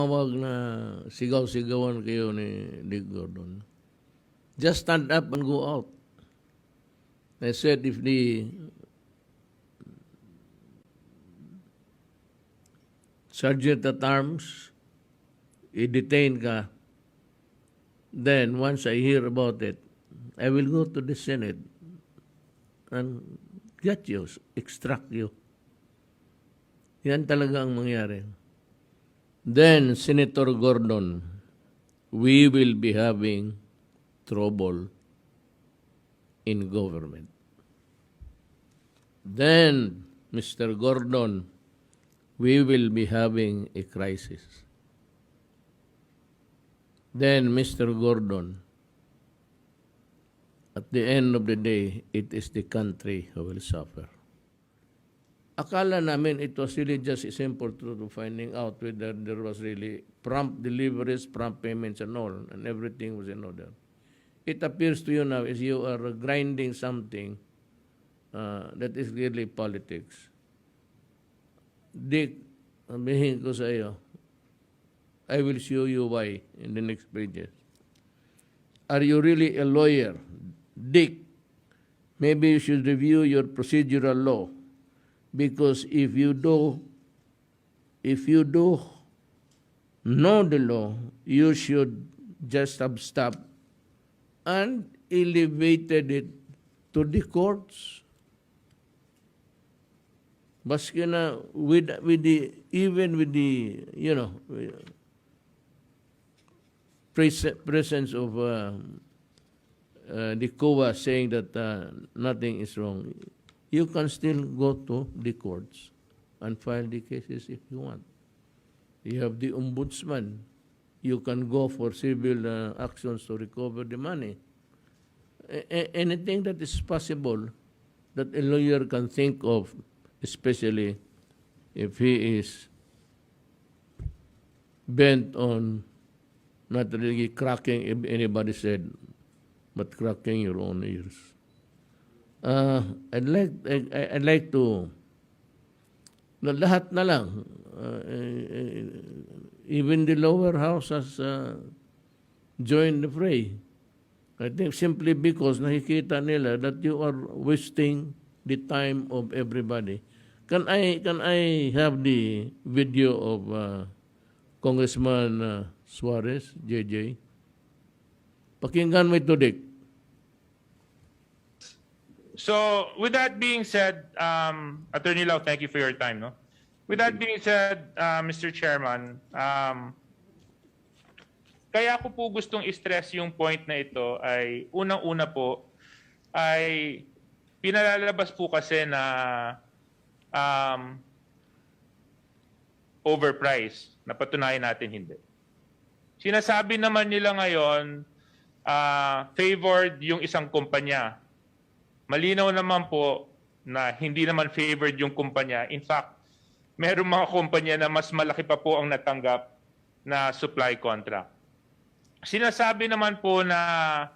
Huwag na sigaw-sigawan kayo ni Dick Gordon. Just stand up and go out. I said if the sergeant at arms i-detain ka, then once I hear about it, I will go to the Senate and get you, extract you. Yan talaga ang mangyari. Then, Senator Gordon, we will be having trouble in government. Then, Mr. Gordon, we will be having a crisis. Then, Mr. Gordon, at the end of the day, it is the country who will suffer. Akala namin it was really just a simple truth of finding out whether there was really prompt deliveries, prompt payments and all, and everything was in order. It appears to you now as you are grinding something that is really politics. Dick, sabihin ko sa iyo, I will show you why in the next pages. Are you really a lawyer? Dick, maybe you should review your procedural law. Because if you do know the law, you should just have stopped and elevated it to the courts. Baski na with the presence of the COA saying that nothing is wrong. You can still go to the courts and file the cases if you want. You have the ombudsman. You can go for civil actions to recover the money. Anything that is possible that a lawyer can think of, especially if he is bent on not really cracking anybody's head, but cracking your own ears. I'd like to na lahat na lang even the lower house has joined the fray. I think simply because nakikita nila that you are wasting the time of everybody. Can I have the video of Congressman Suarez, JJ? Pakinggan mo ito, Dick. So, with that being said, Attorney Lau, thank you for your time. No? With that being said, Mr. Chairman, kaya ko po gustong i-stress yung point na ito ay unang-una po ay pinalalabas po kasi na overpriced, na patunayan natin hindi. Sinasabi naman nila ngayon, favored yung isang kumpanya. Malinaw naman po na hindi naman favored yung kumpanya. In fact, mayroong mga kumpanya na mas malaki pa po ang natanggap na supply contract. Sinasabi naman po na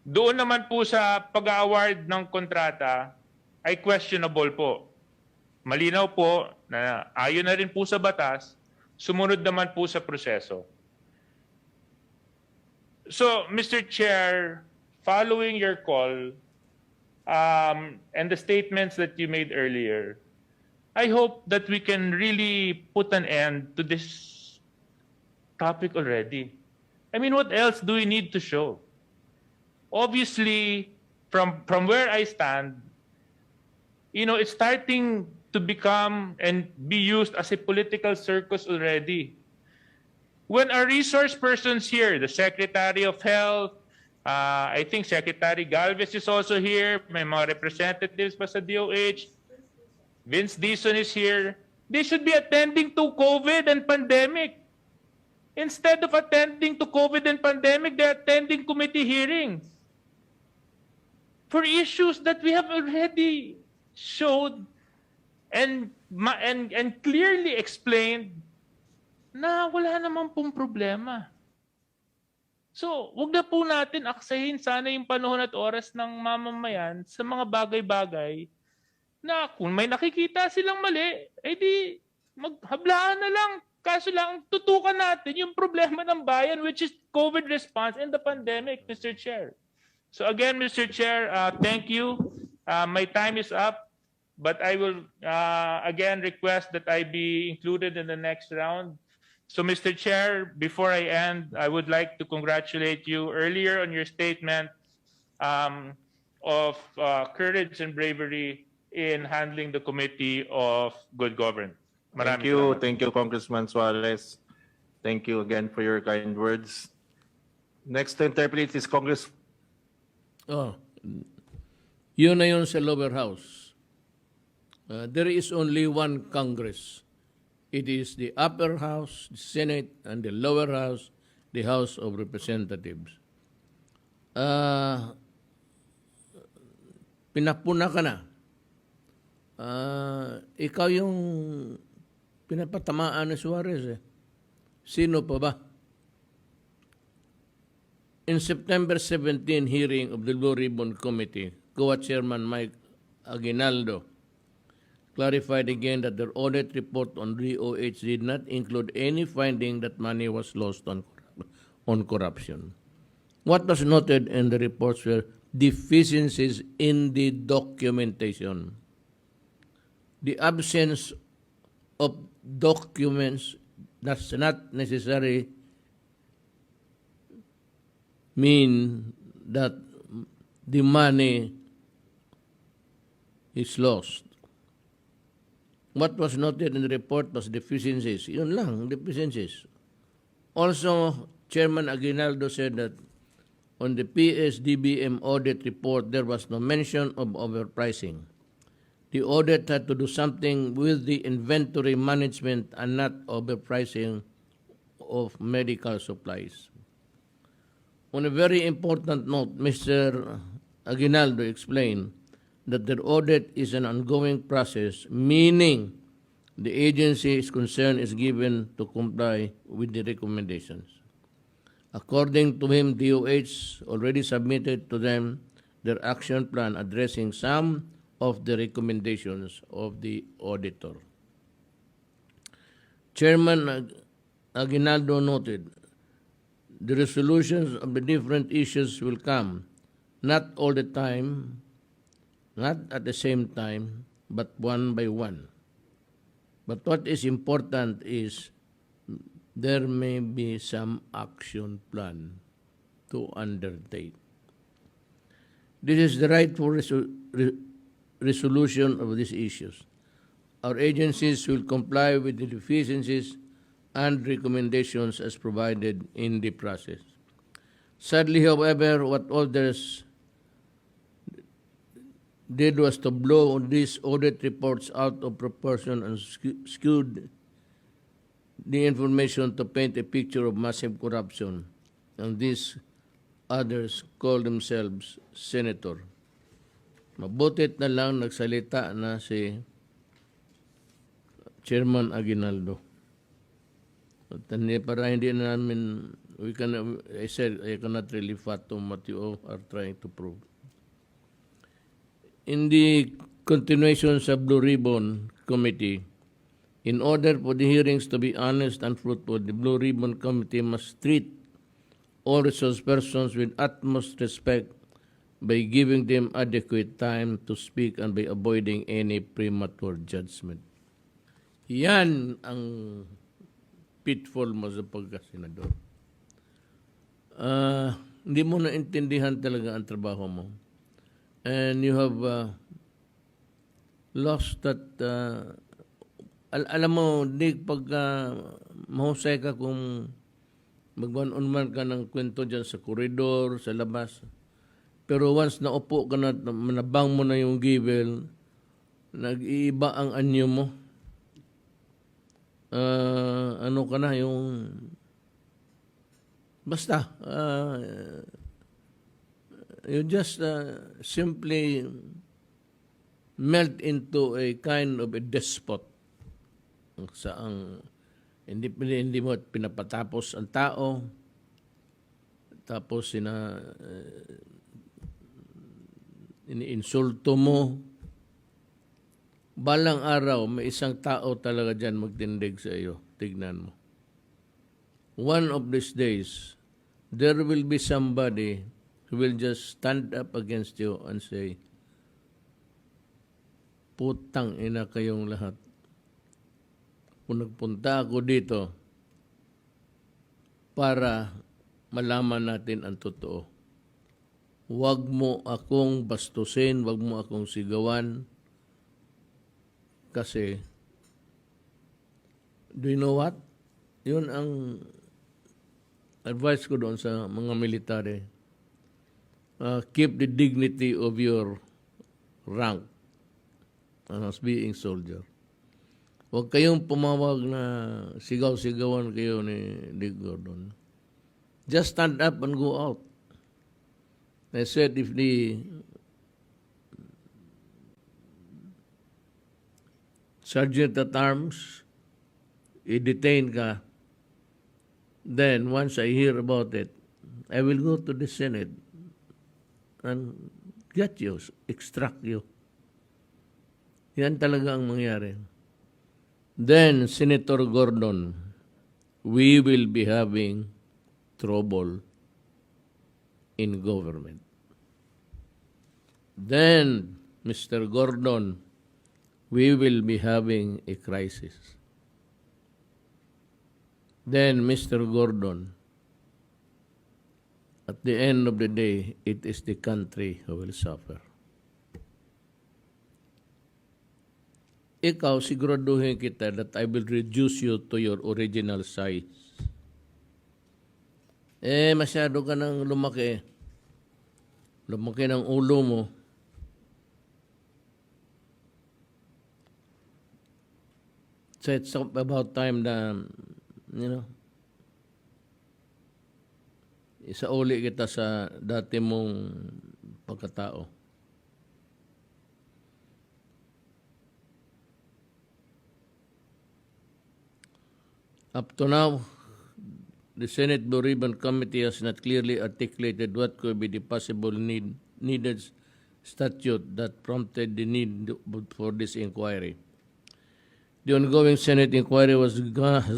doon naman po sa pag-award ng kontrata ay questionable po. Malinaw po na ayon na rin po sa batas, sumunod naman po sa proseso. So, Mr. Chair, following your call and the statements that you made earlier, I hope that we can really put an end to this topic already. I mean, what else do we need to show? Obviously, from where I stand, you know, it's starting to become and be used as a political circus already. When our resource persons here, the Secretary of Health, I think Secretary Galvez is also here. May mga representatives pa sa DOH. Vince Dizon is here. They should be attending to COVID and pandemic. Instead of attending to COVID and pandemic, they're attending committee hearings for issues that we have already showed and clearly explained na wala naman pong problema. So, wag na po natin aksahin sana yung panahon at oras ng mamamayan sa mga bagay-bagay na kung may nakikita silang mali, eh di maghablaan na lang. Kaso lang, tutukan natin yung problema ng bayan, which is COVID response and the pandemic, Mr. Chair. So again, Mr. Chair, thank you. My time is up, but I will again request that I be included in the next round. So Mr. Chair, before I end, I would like to congratulate you earlier on your statement of courage and bravery in handling the Committee of Good Governance. Thank Maraming you. salamat. Thank you, Congressman Suarez. Thank you again for your kind words. Next to interpret is Congress. Oh, yun na yun sa lower house. There is only one Congress. It is the upper house, the Senate, and the lower house, the House of Representatives. Pinapuna ka na. Ikaw yung pinapatamaan ni Suarez. Sino pa ba? In September 17 hearing of the Blue Ribbon Committee, COA Chairman Mike Aguinaldo clarified again that their audit report on DOH did not include any finding that money was lost on corruption. What was noted in the reports were deficiencies in the documentation. The absence of documents does not necessarily mean that the money is lost. What was noted in the report was deficiencies. Yun lang, deficiencies. Also, Chairman Aguinaldo said that on the PSDBM audit report, there was no mention of overpricing. The audit had to do something with the inventory management and not overpricing of medical supplies. On a very important note, Mr. Aguinaldo explained that their audit is an ongoing process, meaning the agency's concern is given to comply with the recommendations. According to him, DOH already submitted to them their action plan addressing some of the recommendations of the auditor. Chairman Aguinaldo noted the resolutions of the different issues will come, not all the time, not at the same time, but one by one. But what is important is there may be some action plan to undertake. This is the rightful resolution of these issues. Our agencies will comply with the deficiencies and recommendations as provided in the process. Sadly, however, what others did was to blow these audit reports out of proportion and skewed the information to paint a picture of massive corruption. And these others call themselves senator. Mabutit na lang nagsalita na si Chairman Aguinaldo. At para hindi na namin, I said, I cannot really fathom what you are trying to prove. In the continuation sa Blue Ribbon Committee, in order for the hearings to be honest and fruitful, the Blue Ribbon Committee must treat all resource persons with utmost respect by giving them adequate time to speak and by avoiding any premature judgment. Yan ang pitfall mo sa pagkasenador. Hindi mo naintindihan talaga ang trabaho mo. And you have lost that, alam mo, di pag mahusay ka kung mag-one-on-one ka ng kwento dyan sa koridor, sa labas. Pero once naupo ka na, manabang mo na yung givel, nag-iiba ang anyo mo. Ano ka na, yung basta, you just simply melt into a kind of a despot. Saang hindi mo pinapatapos ang tao, tapos iniinsulto mo, balang araw, may isang tao talaga dyan magtindig sa iyo. Tignan mo. One of these days, there will be somebody who will just stand up against you and say, putang ina kayong lahat. Kung nagpunta ako dito para malaman natin ang totoo. Huwag mo akong bastusin, huwag mo akong sigawan. Kasi, do you know what? Yun ang advice ko doon sa mga military. Keep the dignity of your rank as being soldier. Huwag kayong pumawag na sigaw-sigawan kayo ni Dick Gordon. Just stand up and go out. I said if the sergeant at arms i-detain ka, then once I hear about it, I will go to the Senate and get you, extract you. Yan talaga ang mangyari. Then, Senator Gordon, we will be having trouble in government. Then, Mr. Gordon, we will be having a crisis. Then, Mr. Gordon, at the end of the day, it is the country who will suffer. Ikaw, siguraduhin kita that I will reduce you to your original size. Masyado ka nang lumaki. Lumaki ng ulo mo. So it's about time na, isauli kita sa dati mong pagkatao. Up to now, the Senate Blue Ribbon Committee has not clearly articulated what could be the possible needed statute that prompted the need for this inquiry. The ongoing Senate inquiry has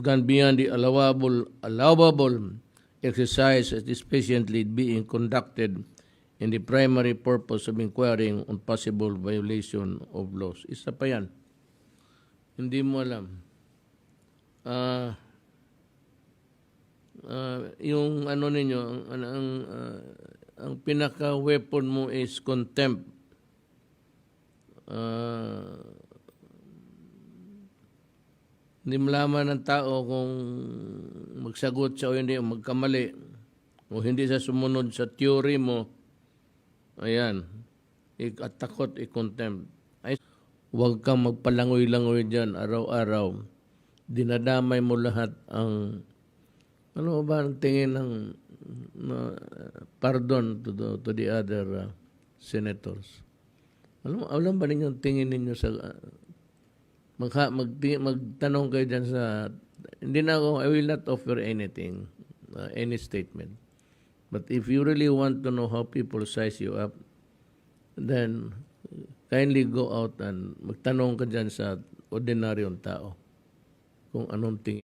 gone beyond the allowable exercise that is patiently being conducted in the primary purpose of inquiring on possible violation of laws. Isa pa yan. Hindi mo alam. Yung ano ninyo, ang pinaka-weapon mo is contempt. Hindi malaman ng tao kung magsagot siya o hindi, magkamali, o hindi siya sumunod sa theory mo. Ayan, at takot, i-contempt. Huwag kang magpalangoy-langoy dyan araw-araw. Dinadamay mo lahat ang, ano ba ang tingin ng pardon to the other senators? Alam ba ninyo ang tingin ninyo sa magtanong kayo dyan sa, hindi na ako, I will not offer anything, any statement. But if you really want to know how people size you up, then kindly go out and magtanong ka dyan sa ordinaryong tao kung anong tingin.